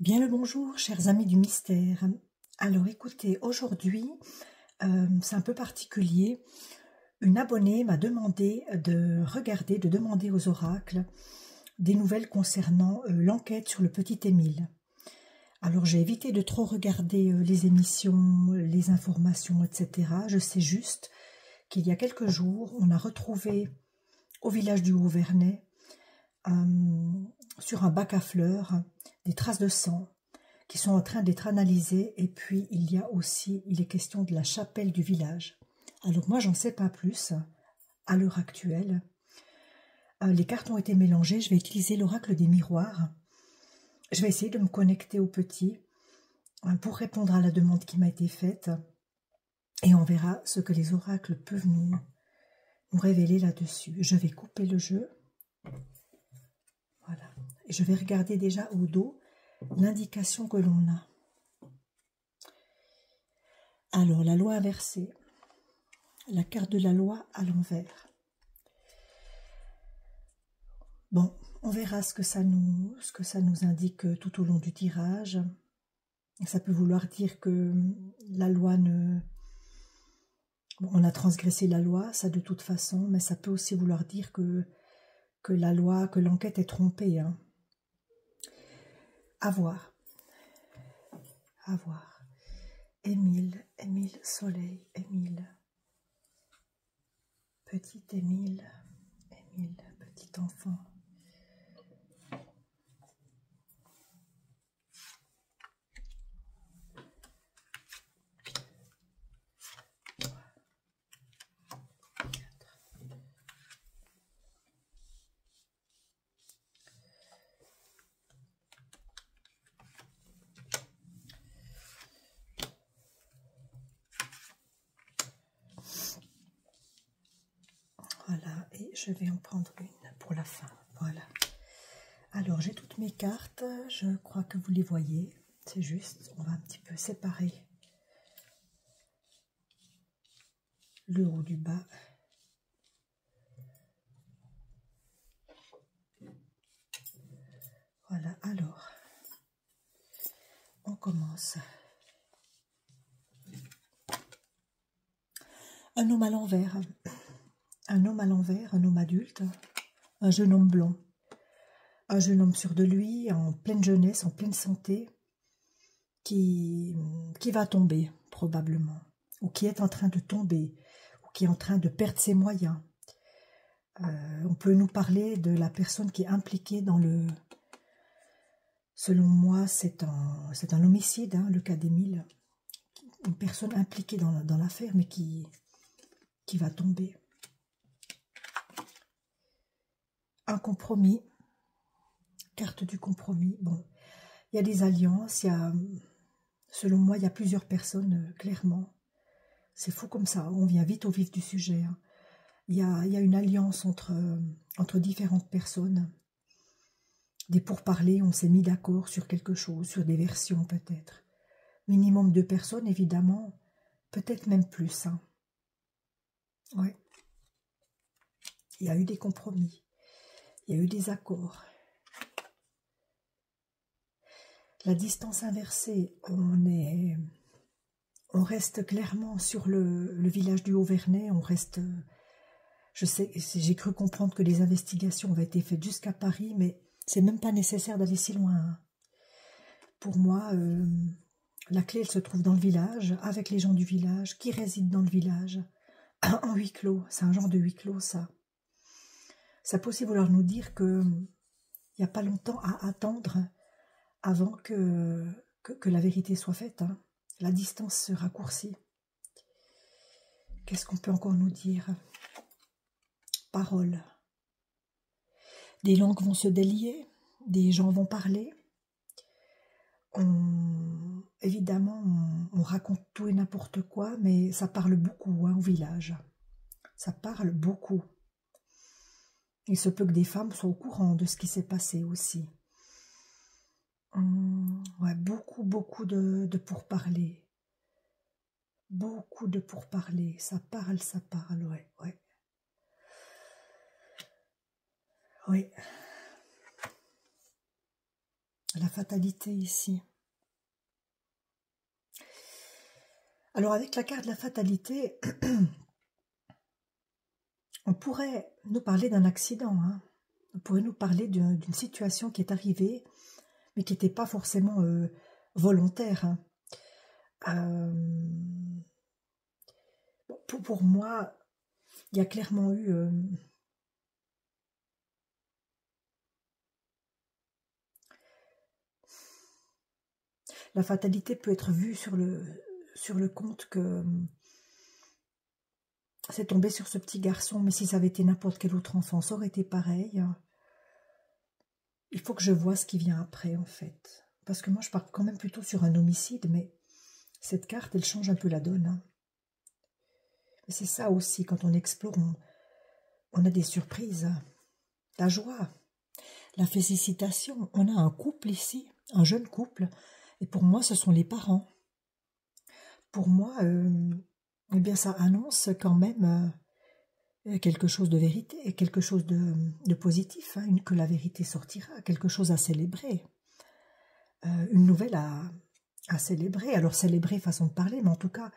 Bien le bonjour, chers amis du mystère. Alors écoutez, aujourd'hui, c'est un peu particulier. Une abonnée m'a demandé de regarder, de demander aux oracles des nouvelles concernant l'enquête sur le petit Émile. Alors j'ai évité de trop regarder les émissions, les informations, etc. Je sais juste qu'il y a quelques jours, on a retrouvé au village du Haut-Vernay, sur un bac à fleurs, des traces de sang qui sont en train d'être analysées. Et puis il est question de la chapelle du village. Alors moi j'en sais pas plus à l'heure actuelle. Les cartes ont été mélangées, je vais utiliser l'oracle des miroirs. Je vais essayer de me connecter au petit pour répondre à la demande qui m'a été faite. Et on verra ce que les oracles peuvent nous révéler là-dessus. Je vais couper le jeu. Voilà. Et je vais regarder déjà au dos l'indication que l'on a. Alors, la loi inversée. La carte de la loi à l'envers. Bon, on verra ce que ça nous indique tout au long du tirage. Ça peut vouloir dire que la loi ne... Bon, on a transgressé la loi, ça de toute façon, mais ça peut aussi vouloir dire que la loi, que l'enquête est trompée. Hein. À voir. À voir. Émile, Émile, soleil, Émile. Petit Émile, Émile, petit enfant. Voilà, et je vais en prendre une pour la fin. Voilà. Alors, j'ai toutes mes cartes. Je crois que vous les voyez. C'est juste, on va un petit peu séparer le haut du bas. Voilà, alors, on commence. Un homme à l'envers. Un homme à l'envers, un homme adulte, un jeune homme blond. Un jeune homme sûr de lui, en pleine jeunesse, en pleine santé, qui va tomber, probablement, ou qui est en train de tomber, ou qui est en train de perdre ses moyens. On peut nous parler de la personne qui est impliquée dans le... Selon moi, c'est un homicide, hein, le cas d'Émile. Une personne impliquée dans l'affaire, mais qui va tomber. Un compromis. Carte du compromis. Bon, il y a des alliances, selon moi, il y a plusieurs personnes, clairement. C'est fou comme ça, on vient vite au vif du sujet. Hein. Il y a une alliance entre différentes personnes. Des pourparlers, on s'est mis d'accord sur quelque chose, sur des versions peut-être. Minimum 2 personnes, évidemment, peut-être même plus. Hein. Ouais. Il y a eu des compromis, il y a eu des accords. La distance inversée, on reste clairement sur le village du Haut-Vernay, on reste... Je sais, j'ai cru comprendre que les investigations avaient été faites jusqu'à Paris, mais c'est même pas nécessaire d'aller si loin. Hein. Pour moi, la clé, elle se trouve dans le village, avec les gens du village, qui résident dans le village, en huis clos. C'est un genre de huis clos, ça. Ça peut aussi vouloir nous dire qu'il n'y a pas longtemps à attendre avant que la vérité soit faite. Hein. La distance se raccourcit. Qu'est-ce qu'on peut encore nous dire? Parole. Des langues vont se délier, des gens vont parler. Évidemment, on raconte tout et n'importe quoi, mais ça parle beaucoup hein, au village. Ça parle beaucoup. Il se peut que des femmes soient au courant de ce qui s'est passé aussi. Ouais, beaucoup de pourparlers. Beaucoup de pourparlers. Ça parle, ouais. Oui. La fatalité ici. Alors avec la carte de la fatalité, on pourrait nous parler d'un accident, hein. On pourrait nous parler d'une situation qui est arrivée, mais qui n'était pas forcément volontaire, hein. Pour moi, il y a clairement eu... la fatalité peut être vue sur le compte que c'est tombé sur ce petit garçon, mais si ça avait été n'importe quel autre enfant, ça aurait été pareil. Il faut que je vois ce qui vient après, en fait. Parce que moi, je pars quand même plutôt sur un homicide, mais cette carte, elle change un peu la donne, hein. C'est ça aussi, quand on explore, on a des surprises, la joie, la félicitation. On a un couple ici, un jeune couple, et pour moi, ce sont les parents. Pour moi, eh bien, ça annonce quand même quelque chose de vérité, quelque chose de positif, hein, que la vérité sortira, quelque chose à célébrer, une nouvelle à célébrer. Alors célébrer, façon de parler, mais en tout cas,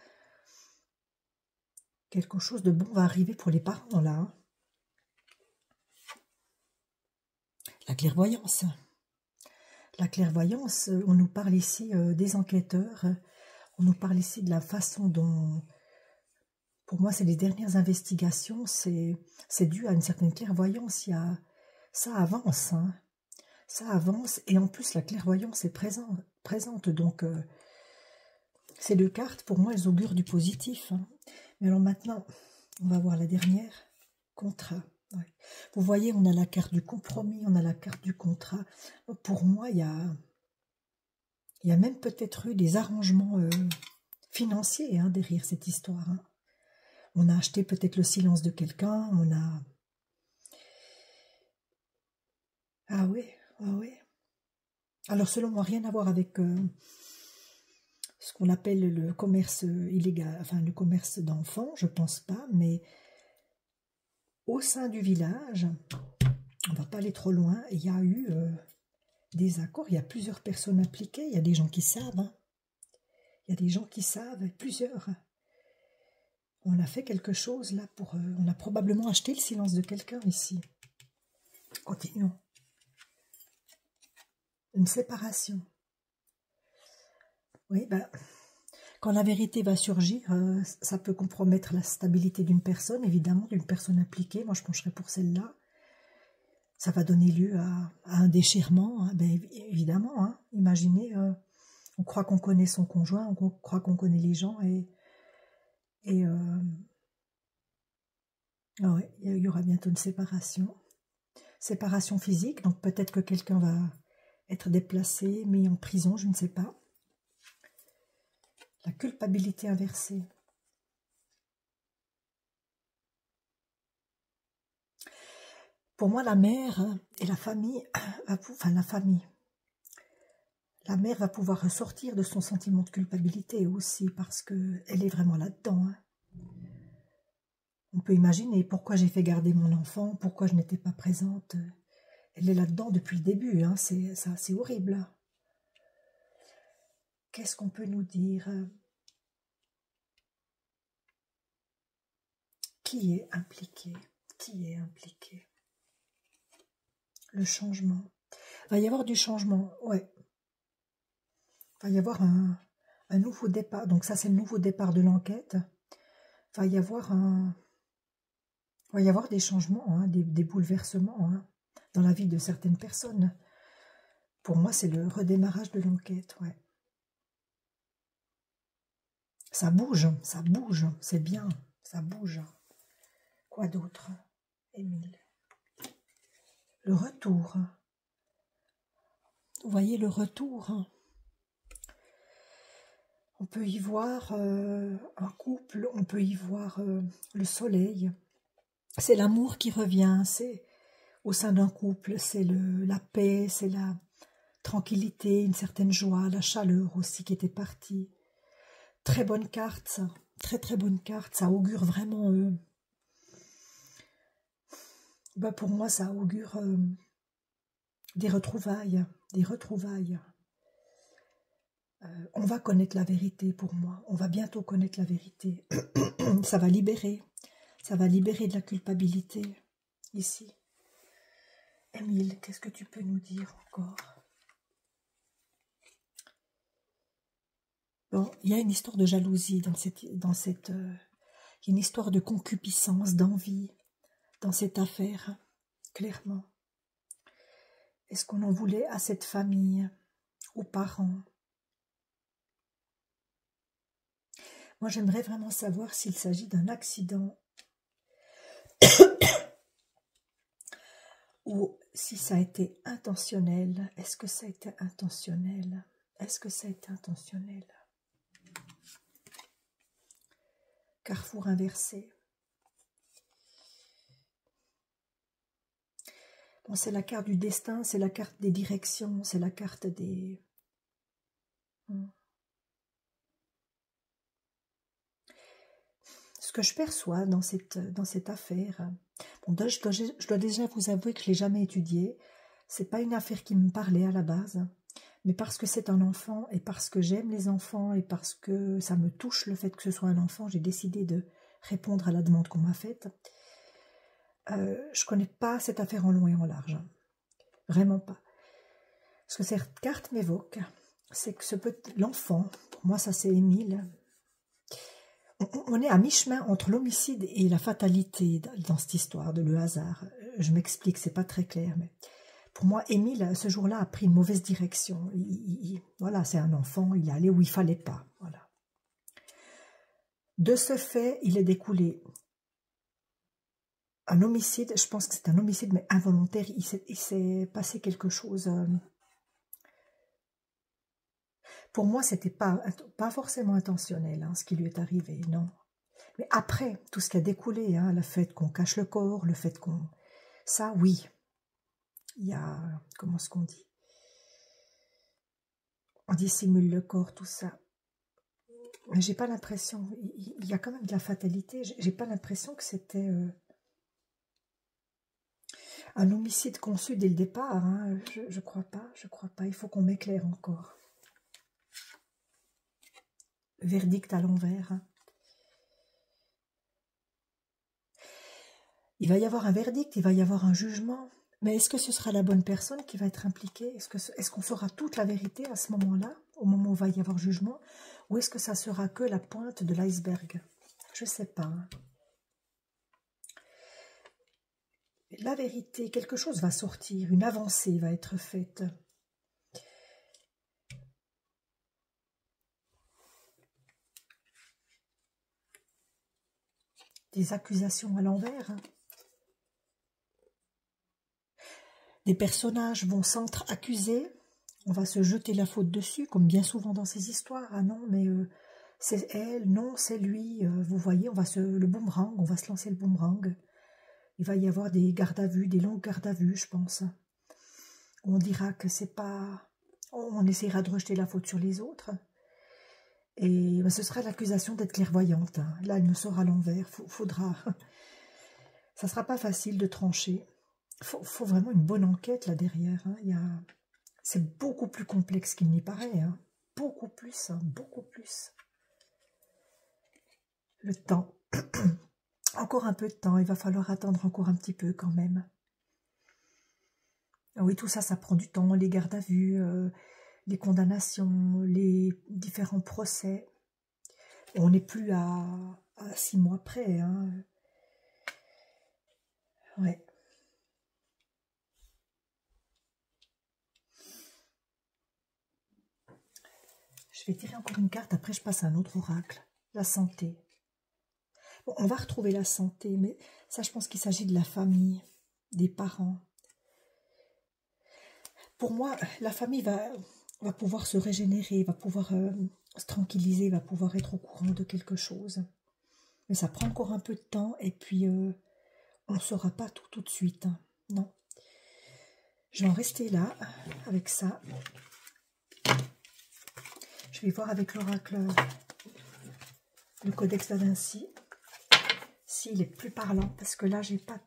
quelque chose de bon va arriver pour les parents, là, hein. La clairvoyance. La clairvoyance, on nous parle ici des enquêteurs, on nous parle ici de la façon dont, pour moi, c'est les dernières investigations, c'est dû à une certaine clairvoyance, ça avance, hein. Ça avance, et en plus la clairvoyance est présente, donc ces deux cartes, pour moi, elles augurent du positif, hein. Mais alors maintenant, on va voir la dernière, contrat. Ouais. Vous voyez, on a la carte du compromis, on a la carte du contrat. Pour moi, il y a même peut-être eu des arrangements financiers, hein, derrière cette histoire, hein. On a acheté peut-être le silence de quelqu'un, on a... Ah oui, ah oui. Alors selon moi, rien à voir avec ce qu'on appelle le commerce illégal, enfin le commerce d'enfants, je pense pas, mais au sein du village, on ne va pas aller trop loin, il y a eu des accords, il y a plusieurs personnes impliquées, il y a des gens qui savent, hein. Il y a des gens qui savent, plusieurs. On a fait quelque chose là pour... on a probablement acheté le silence de quelqu'un ici. Continuons. Une séparation. Oui, ben, quand la vérité va surgir, ça peut compromettre la stabilité d'une personne, évidemment, d'une personne impliquée. Moi, je pencherais pour celle-là. Ça va donner lieu à un déchirement, hein. Ben, évidemment, hein. Imaginez, on croit qu'on connaît son conjoint, on croit qu'on connaît les gens, ah ouais, il y aura bientôt une séparation. Séparation physique, donc peut-être que quelqu'un va être déplacé, mis en prison, je ne sais pas. La culpabilité inversée. Pour moi, la mère et la famille, la mère va pouvoir ressortir de son sentiment de culpabilité aussi, parce qu'elle est vraiment là-dedans, hein. On peut imaginer pourquoi j'ai fait garder mon enfant, pourquoi je n'étais pas présente. Elle est là-dedans depuis le début, hein. C'est horrible. Qu'est-ce qu'on peut nous dire? Qui est impliqué? Qui est impliqué? Le changement. Il va y avoir du changement, ouais. Il va y avoir un nouveau départ. Donc ça, c'est le nouveau départ de l'enquête. Il va y avoir des changements, hein, des bouleversements, hein, dans la vie de certaines personnes. Pour moi, c'est le redémarrage de l'enquête, ouais. Ça bouge, c'est bien, ça bouge. Quoi d'autre, Émile? Le retour. Vous voyez le retour. On peut y voir un couple, on peut y voir le soleil. C'est l'amour qui revient, c'est au sein d'un couple, c'est la paix, c'est la tranquillité, une certaine joie, la chaleur aussi qui était partie. Très bonne carte, ça. Très très bonne carte, ça augure vraiment... pour moi, ça augure des retrouvailles, des retrouvailles. On va connaître la vérité pour moi, on va bientôt connaître la vérité. Ça va libérer de la culpabilité ici. Émile, qu'est-ce que tu peux nous dire encore? Bon, il y a une histoire de jalousie il y a une histoire de concupiscence, d'envie dans cette affaire, clairement. Est-ce qu'on en voulait à cette famille, aux parents? Moi, j'aimerais vraiment savoir s'il s'agit d'un accident ou si ça a été intentionnel. Est-ce que ça a été intentionnel? Est-ce que ça a été intentionnel? Carrefour inversé. Bon, c'est la carte du destin, c'est la carte des directions, c'est la carte des... Ce que je perçois dans cette affaire, bon, je dois déjà vous avouer que je ne l'ai jamais étudiée. C'est pas une affaire qui me parlait à la base, mais parce que c'est un enfant et parce que j'aime les enfants et parce que ça me touche le fait que ce soit un enfant, j'ai décidé de répondre à la demande qu'on m'a faite. Je ne connais pas cette affaire en long et en large. Vraiment pas. Ce que cette carte m'évoque, c'est que l'enfant, pour moi ça c'est Émile, on est à mi-chemin entre l'homicide et la fatalité dans cette histoire de le hasard. Je m'explique, c'est pas très clair, mais pour moi, Émile, ce jour-là, a pris une mauvaise direction. Voilà, c'est un enfant, il est allé où il fallait pas. Voilà. De ce fait, il est découlé un homicide, je pense que c'est un homicide, mais involontaire. Il s'est passé quelque chose. Pour moi, c'était pas forcément intentionnel, hein, ce qui lui est arrivé, non. Mais après, tout ce qui a découlé, hein, le fait qu'on cache le corps, le fait qu'on... Ça, oui. Il y a... Comment est-ce qu'on dit? On dissimule le corps, tout ça. Mais j'ai pas l'impression... Il y a quand même de la fatalité. J'ai pas l'impression que c'était... un homicide conçu dès le départ, hein. Je crois pas, il faut qu'on m'éclaire encore. Verdict à l'envers. Hein. Il va y avoir un verdict, il va y avoir un jugement, mais est-ce que ce sera la bonne personne qui va être impliquée? Est-ce qu'on saura toute la vérité à ce moment-là, au moment où il va y avoir jugement, ou est-ce que ça sera que la pointe de l'iceberg? Je ne sais pas. Hein. La vérité, quelque chose va sortir, une avancée va être faite. Des accusations à l'envers. Hein. Des personnages vont s'entre-accuser, on va se jeter la faute dessus, comme bien souvent dans ces histoires. Ah non, mais c'est elle, non, c'est lui. Vous voyez, le boomerang, on va se lancer le boomerang. Il va y avoir des gardes à vue, des longues gardes à vue, je pense. On dira que c'est pas... On essaiera de rejeter la faute sur les autres. Et ce sera l'accusation d'être clairvoyante. Hein. Là, elle me sort à l'envers. Faudra... Ça sera pas facile de trancher. Faut vraiment une bonne enquête là derrière. Hein. C'est beaucoup plus complexe qu'il n'y paraît. Hein. Beaucoup plus, hein. Beaucoup plus. Le temps. Encore un peu de temps. Il va falloir attendre encore un petit peu quand même. Ah oui, tout ça, ça prend du temps. Les gardes à vue, les condamnations, les différents procès. On n'est plus à 6 mois près. Hein. Ouais. Je vais tirer encore une carte, après je passe à un autre oracle. La santé. Bon, on va retrouver la santé, mais ça, je pense qu'il s'agit de la famille, des parents. Pour moi, la famille va pouvoir se régénérer, va pouvoir se tranquilliser, va pouvoir être au courant de quelque chose. Mais ça prend encore un peu de temps, et puis on ne saura pas tout de suite. Hein. Non. Je vais en rester là, avec ça. Je vais voir avec l'oracle, le codex da Vinci, s'il est plus parlant, parce que là, j'ai pas...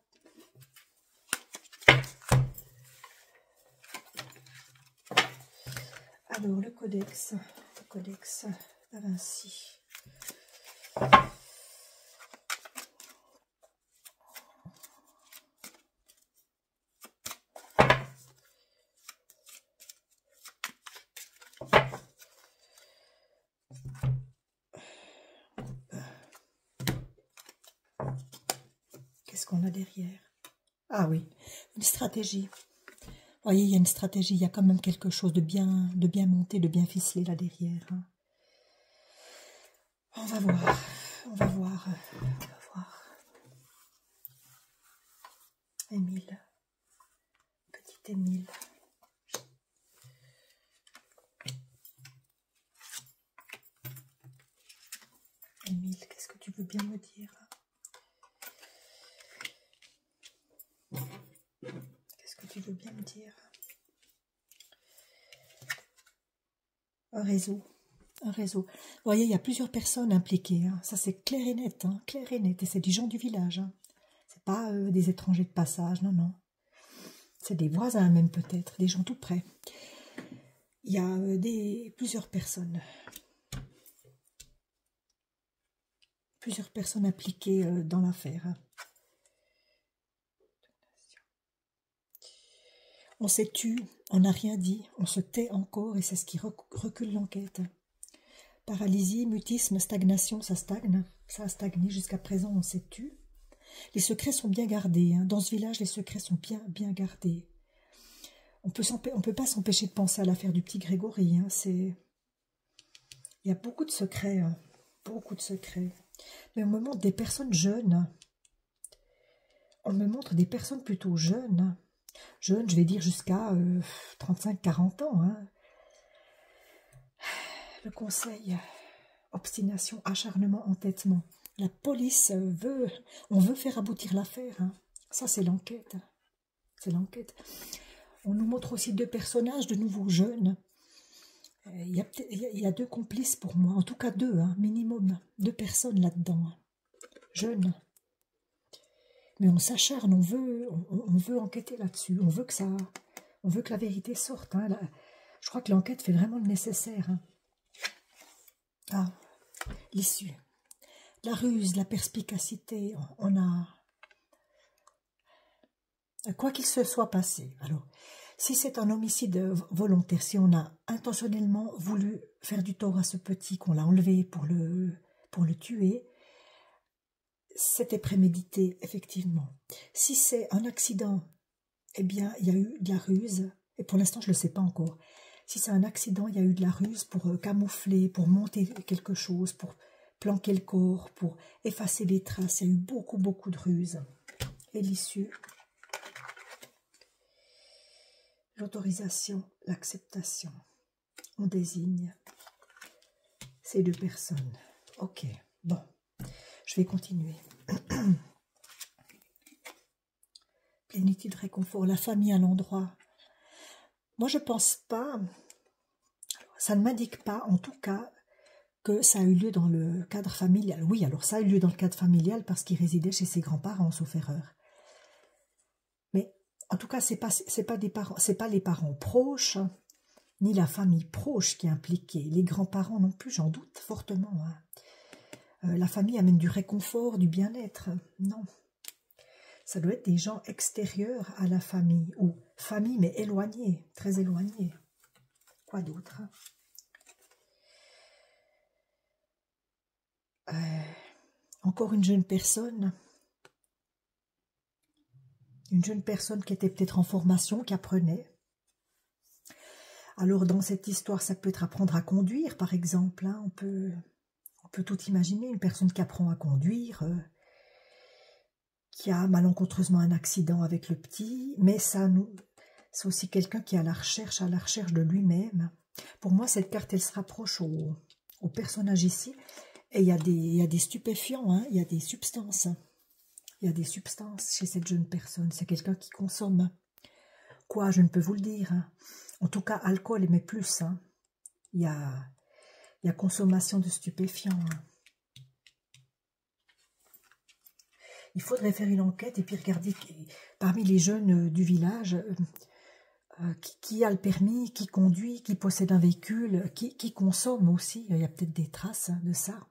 Alors, le codex da Vinci. Qu'est-ce qu'on a derrière? Ah oui, une stratégie. Vous voyez, il y a une stratégie, il y a quand même quelque chose de bien monté, de bien ficelé là derrière. Hein. On va voir, on va voir, on va voir. Émile, petit Émile. Émile, qu'est-ce que tu veux bien me dire? Qu'est-ce que tu veux bien me dire? Un réseau. Un réseau. Vous voyez, il y a plusieurs personnes impliquées. Hein. Ça, c'est clair et net. Hein, clair et net. Et c'est des gens du village. Hein. C'est pas des étrangers de passage. Non, non. C'est des voisins même peut-être. Des gens tout près. Il y a plusieurs personnes. Plusieurs personnes impliquées dans l'affaire. Hein. On s'est tu, on n'a rien dit, on se tait encore et c'est ce qui recule l'enquête. Paralysie, mutisme, stagnation, ça stagne. Ça a stagné jusqu'à présent, on s'est tu. Les secrets sont bien gardés. Hein. Dans ce village, les secrets sont bien gardés. On peut pas s'empêcher de penser à l'affaire du petit Grégory. Hein. Il y a beaucoup de secrets. Hein. Beaucoup de secrets. Mais on me montre des personnes jeunes. On me montre des personnes plutôt jeunes. Jeunes, je vais dire jusqu'à 35-40 ans. Hein. Le conseil, obstination, acharnement, entêtement. La police on veut faire aboutir l'affaire. Hein. Ça, c'est l'enquête. C'est l'enquête. On nous montre aussi deux personnages, de nouveaux jeunes. Il y a deux complices pour moi. En tout cas deux, hein, minimum. Deux personnes là-dedans. Hein. Jeunes. Mais on s'acharne, on veut enquêter là-dessus. On veut que la vérité sorte. Hein. Je crois que l'enquête fait vraiment le nécessaire. Hein. Ah, l'issue. La ruse, la perspicacité, on a... Quoi qu'il se soit passé. Alors, si c'est un homicide volontaire, si on a intentionnellement voulu faire du tort à ce petit, qu'on l'a enlevé pour le tuer, c'était prémédité, effectivement. Si c'est un accident, eh bien, il y a eu de la ruse, et pour l'instant, je ne le sais pas encore. Si c'est un accident, il y a eu de la ruse pour camoufler, pour monter quelque chose, pour planquer le corps, pour effacer les traces. Il y a eu beaucoup de ruse. Et l'issue, l'autorisation, l'acceptation. On désigne ces deux personnes. Ok, bon, je vais continuer. Plénitude, réconfort, la famille à l'endroit. Moi, je pense pas, ça ne m'indique pas, en tout cas, que ça a eu lieu dans le cadre familial. Oui, alors ça a eu lieu dans le cadre familial parce qu'il résidait chez ses grands-parents, sauf erreur. Mais en tout cas, c'est pas les parents proches, ni la famille proche qui est impliquée. Les grands-parents non plus, j'en doute fortement. Hein. La famille amène du réconfort, du bien-être. Non. Ça doit être des gens extérieurs à la famille, ou famille mais éloignée, très éloignée. Quoi d'autre? Encore une jeune personne qui était peut-être en formation, qui apprenait. Alors dans cette histoire, ça peut être apprendre à conduire, par exemple. Hein. On peut tout imaginer, une personne qui apprend à conduire, qui a malencontreusement un accident avec le petit, mais c'est aussi quelqu'un qui est à la recherche de lui-même. Pour moi, cette carte, elle se rapproche au personnage ici. Et il y a des stupéfiants, hein, il y a des substances. Il y a des substances chez cette jeune personne. C'est quelqu'un qui consomme. Quoi, je ne peux vous le dire. Hein. En tout cas, alcool, mais plus. Hein. Il y a consommation de stupéfiants. Hein. Il faudrait faire une enquête et puis regarder parmi les jeunes du village, qui a le permis, qui conduit, qui possède un véhicule, qui consomme aussi. Il y a peut-être des traces de ça.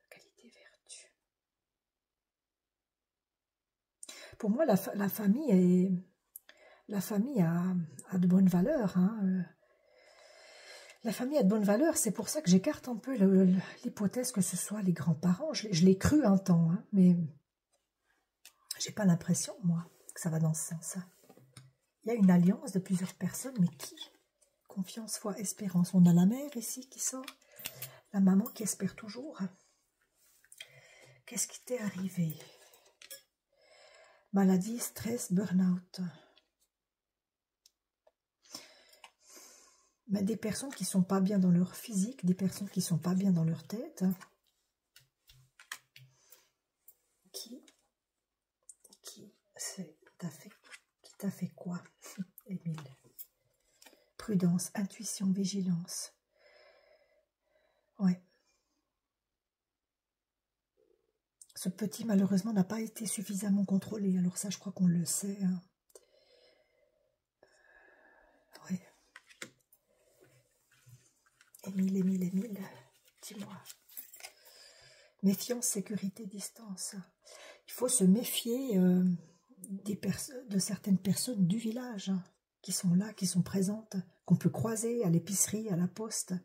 Qualité, vertu. Pour moi, la famille a de bonnes valeurs. Hein. La famille a de bonnes valeurs, c'est pour ça que j'écarte un peu l'hypothèse que ce soit les grands-parents. Je l'ai cru un temps, hein, mais j'ai pas l'impression, moi, que ça va dans ce sens. Il y a une alliance de plusieurs personnes, mais qui? Confiance, foi, espérance. On a la mère ici qui sort, la maman qui espère toujours. Qu'est-ce qui t'est arrivé? Maladie, stress, burn-out. Mais des personnes qui ne sont pas bien dans leur physique, des personnes qui ne sont pas bien dans leur tête. Qui t'a fait quoi, Émile? Prudence, intuition, vigilance. Ouais. Ce petit, malheureusement, n'a pas été suffisamment contrôlé. Alors ça, je crois qu'on le sait. Hein. Ouais. Émile, dis-moi. Méfiance, sécurité, distance. Il faut se méfier de certaines personnes du village hein, qui sont là, qui sont présentes, qu'on peut croiser à l'épicerie, à la poste.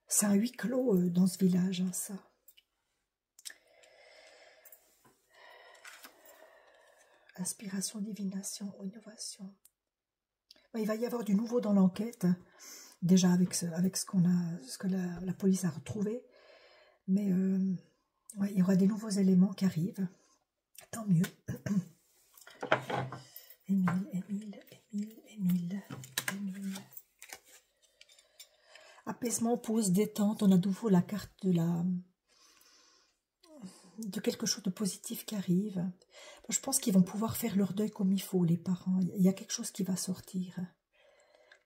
C'est un huis clos dans ce village, hein, ça. Inspiration, divination, innovation. Il va y avoir du nouveau dans l'enquête, déjà avec ce que la police a retrouvé. Mais ouais, il y aura des nouveaux éléments qui arrivent. Tant mieux. Émile. Apaisement, pause, détente. On a de nouveau la carte de quelque chose de positif qui arrive. Je pense qu'ils vont pouvoir faire leur deuil comme il faut, les parents. Il y a quelque chose qui va sortir.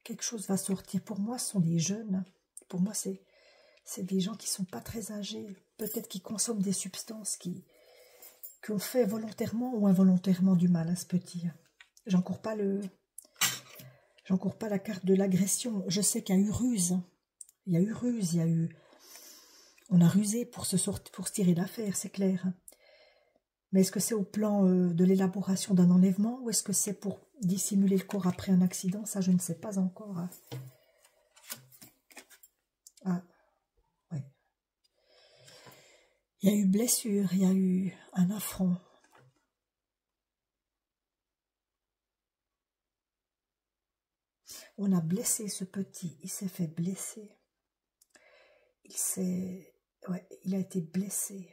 Quelque chose va sortir. Pour moi, ce sont des jeunes. Pour moi, c'est des gens qui ne sont pas très âgés. Peut-être qui consomment des substances qui ont fait volontairement ou involontairement du mal à ce petit. J'encours pas la carte de l'agression. Je sais qu'il y a eu ruse. On a rusé pour se tirer d'affaire, c'est clair. Mais est-ce que c'est au plan de l'élaboration d'un enlèvement ou est-ce que c'est pour dissimuler le corps après un accident? Ça, je ne sais pas encore. Ah, oui. Il y a eu blessure, il y a eu un affront. On a blessé ce petit, il s'est fait blesser. Il a été blessé.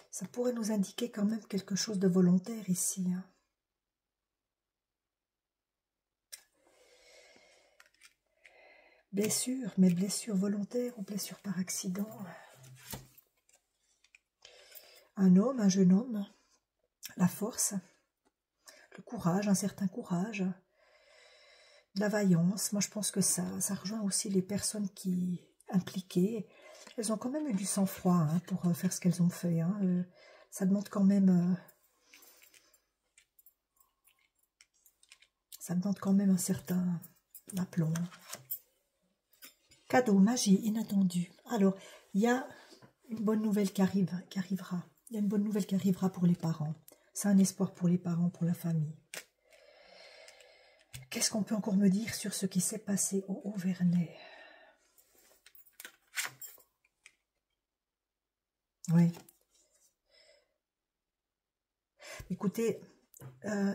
Ça pourrait nous indiquer quand même quelque chose de volontaire ici. Hein. Blessure, mais blessure volontaire ou blessure par accident. Un jeune homme, la force, le courage, un certain courage, de la vaillance. Moi, je pense que ça rejoint aussi les personnes qui impliquées. Elles ont quand même eu du sang-froid hein, pour faire ce qu'elles ont fait. Hein. Ça demande quand même... ça demande quand même un certain aplomb. Cadeau, magie, inattendu. Alors, il y a une bonne nouvelle qui arrivera. Il y a une bonne nouvelle qui arrivera pour les parents. C'est un espoir pour les parents, pour la famille. Qu'est-ce qu'on peut encore me dire sur ce qui s'est passé au Haut-Vernay? Oui. Écoutez,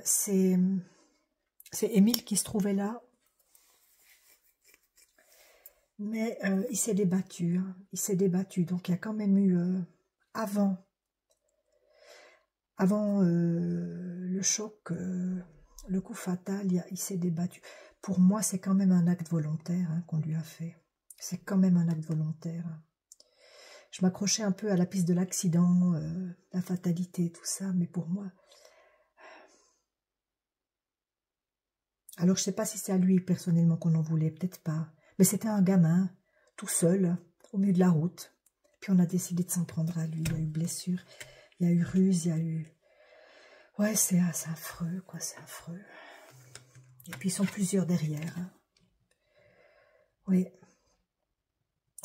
c'est Émile qui se trouvait là. Mais il s'est débattu. Hein. Il s'est débattu. Donc il y a quand même eu, avant le choc, le coup fatal, il s'est débattu. Pour moi, c'est quand même un acte volontaire hein, qu'on lui a fait. C'est quand même un acte volontaire. Je m'accrochais un peu à la piste de l'accident, la fatalité, tout ça, mais pour moi... Alors, je ne sais pas si c'est à lui, personnellement, qu'on en voulait, peut-être pas. Mais c'était un gamin, tout seul, au milieu de la route. Puis on a décidé de s'en prendre à lui. Il y a eu blessure, il y a eu ruse, il y a eu... Ouais, c'est affreux, quoi, c'est affreux. Et puis, ils sont plusieurs derrière. Hein. Oui,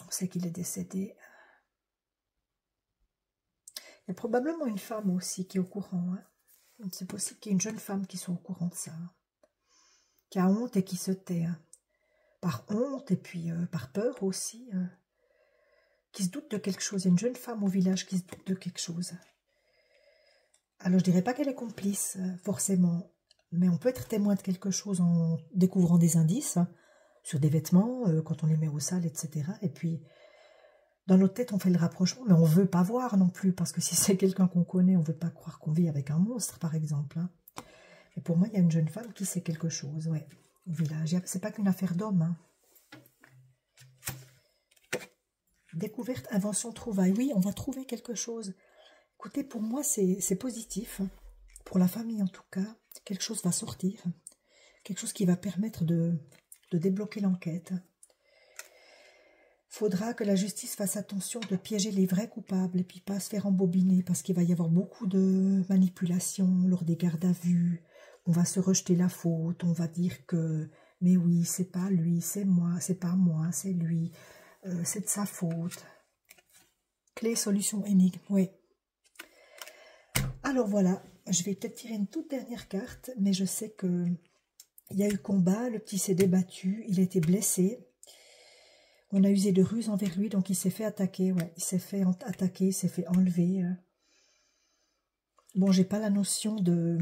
on sait qu'il est décédé. Il y a probablement une femme aussi qui est au courant. Hein. C'est possible qu'il y ait une jeune femme qui soit au courant de ça. Hein. Qui a honte et qui se tait. Hein. Par honte et puis par peur aussi. Qui se doute de quelque chose. Il y a une jeune femme au village qui se doute de quelque chose. Alors, je dirais pas qu'elle est complice, forcément. Mais on peut être témoin de quelque chose en découvrant des indices hein, sur des vêtements, quand on les met au sale, etc. Et puis, dans notre tête, on fait le rapprochement, mais on veut pas voir non plus. Parce que si c'est quelqu'un qu'on connaît, on veut pas croire qu'on vit avec un monstre, par exemple. Hein. Et pour moi, il y a une jeune femme qui sait quelque chose, ouais, au village. C'est pas qu'une affaire d'homme, hein. Découverte, invention, trouvaille. Oui, on va trouver quelque chose. Écoutez, pour moi, c'est positif. Pour la famille, en tout cas. Quelque chose va sortir. Quelque chose qui va permettre de débloquer l'enquête. Faudra que la justice fasse attention de piéger les vrais coupables et puis pas se faire embobiner parce qu'il va y avoir beaucoup de manipulations lors des gardes à vue. On va se rejeter la faute. On va dire que, mais oui, c'est pas lui, c'est moi, c'est pas moi, c'est lui. C'est de sa faute. Clé, solution, énigme, oui. Alors voilà, je vais peut-être tirer une toute dernière carte, mais je sais que il y a eu combat, le petit s'est débattu, il a été blessé. On a usé de ruse envers lui, donc il s'est fait attaquer, ouais, il s'est fait attaquer, il s'est fait enlever. Bon, j'ai pas la notion de...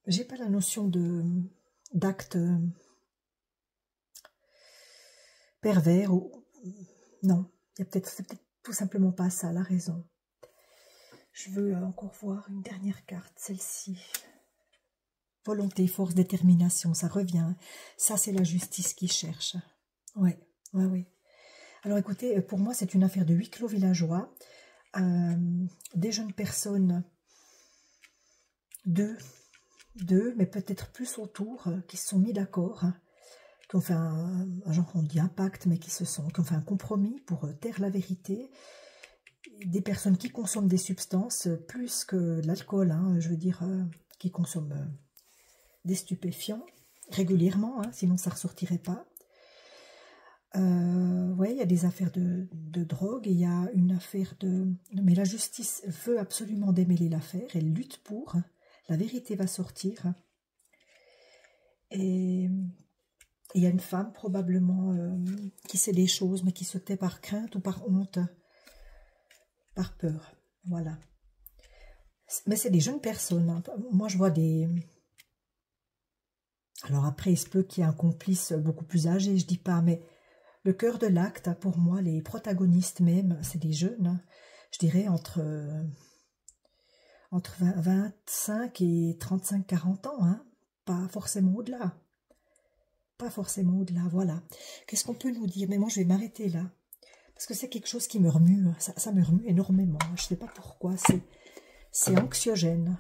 J'ai pas la notion d'acte pervers ou... Non, c'est peut-être tout simplement pas ça, la raison. Je veux encore voir une dernière carte, celle-ci. Volonté, force, détermination, ça revient. Ça, c'est la justice qui cherche. Ouais, ouais, ouais. Alors écoutez, pour moi, c'est une affaire de huis clos villageois. Des jeunes personnes, deux, mais peut-être plus autour, qui se sont mis d'accord, qui ont fait un genre, on dit un pacte, mais qui ont fait un compromis pour taire la vérité. Des personnes qui consomment des substances, plus que de l'alcool, hein, je veux dire, qui consomment des stupéfiants régulièrement, hein, sinon ça ne ressortirait pas. Ouais, il y a des affaires de drogue, et il y a une affaire de... Mais la justice veut absolument démêler l'affaire, elle lutte pour, la vérité va sortir. Et il y a une femme probablement qui sait des choses, mais qui se tait par crainte ou par honte, par peur, voilà. Mais c'est des jeunes personnes, hein. Moi je vois des... Alors après, il se peut qu'il y ait un complice beaucoup plus âgé, je dis pas, mais le cœur de l'acte, pour moi, les protagonistes même, c'est des jeunes, hein. Je dirais entre 25 et 35-40 ans, hein. Pas forcément au-delà. Pas forcément au-delà, voilà. Qu'est-ce qu'on peut nous dire? Mais moi, je vais m'arrêter là. Parce que c'est quelque chose qui me remue, ça me remue énormément. Je ne sais pas pourquoi, c'est anxiogène.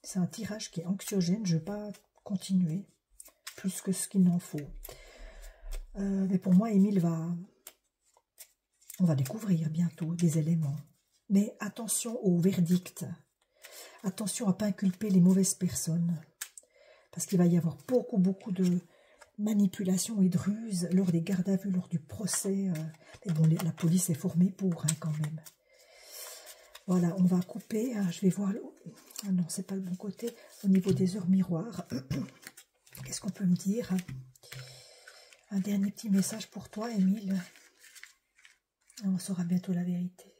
C'est un tirage qui est anxiogène, je ne vais pas continuer plus que ce qu'il n'en faut. Mais pour moi, Émile on va découvrir bientôt des éléments. Mais attention au verdict. Attention à ne pas inculper les mauvaises personnes. Parce qu'il va y avoir beaucoup de manipulation et de ruse lors des gardes à vue, lors du procès. Mais bon, la police est formée pour, hein, quand même. Voilà, on va couper. Je vais voir... Ah non, c'est pas le bon côté. Au niveau des heures miroirs. Qu'est-ce qu'on peut me dire? Un dernier petit message pour toi, Émile. On saura bientôt la vérité.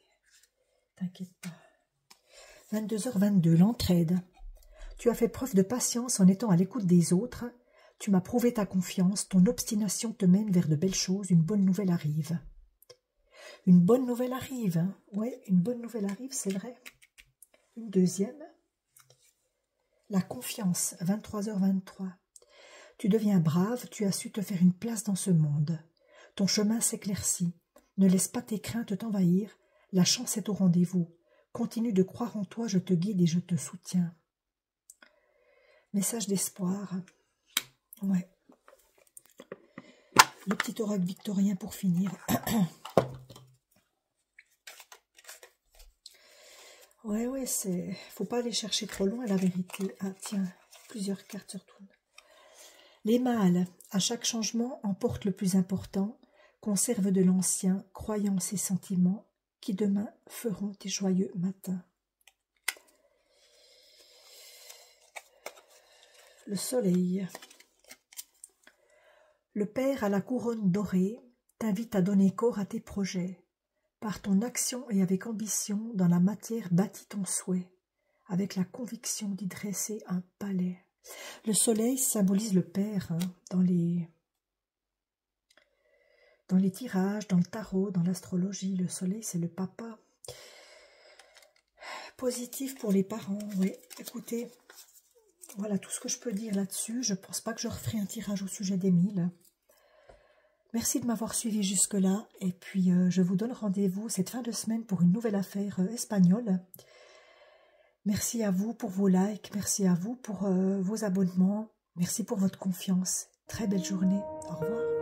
T'inquiète pas. 22h22, l'entraide. Tu as fait preuve de patience en étant à l'écoute des autres. Tu m'as prouvé ta confiance. Ton obstination te mène vers de belles choses. Une bonne nouvelle arrive. Une bonne nouvelle arrive. Hein. Oui, une bonne nouvelle arrive, c'est vrai. Une deuxième. La confiance, 23h23. Tu deviens brave, tu as su te faire une place dans ce monde. Ton chemin s'éclaircit. Ne laisse pas tes craintes t'envahir. La chance est au rendez-vous. Continue de croire en toi, je te guide et je te soutiens. Message d'espoir. Ouais. Le petit oracle victorien pour finir. Ouais, c'est... Faut pas aller chercher trop loin la vérité. Ah, tiens, plusieurs cartes se retournent. Les mâles, à chaque changement, emportent le plus important, conservent de l'ancien, croyances et sentiments, qui demain feront tes joyeux matins. Le soleil. Le Père à la couronne dorée t'invite à donner corps à tes projets. Par ton action et avec ambition, dans la matière bâtis ton souhait, avec la conviction d'y dresser un palais. Le soleil symbolise le Père hein, dans les tirages, dans le tarot, dans l'astrologie. Le soleil, c'est le papa. Positif pour les parents, oui. Écoutez, voilà tout ce que je peux dire là-dessus. Je ne pense pas que je referai un tirage au sujet d'Émile. Merci de m'avoir suivi jusque-là. Et puis, je vous donne rendez-vous cette fin de semaine pour une nouvelle affaire espagnole. Merci à vous pour vos likes. Merci à vous pour vos abonnements. Merci pour votre confiance. Très belle journée. Au revoir.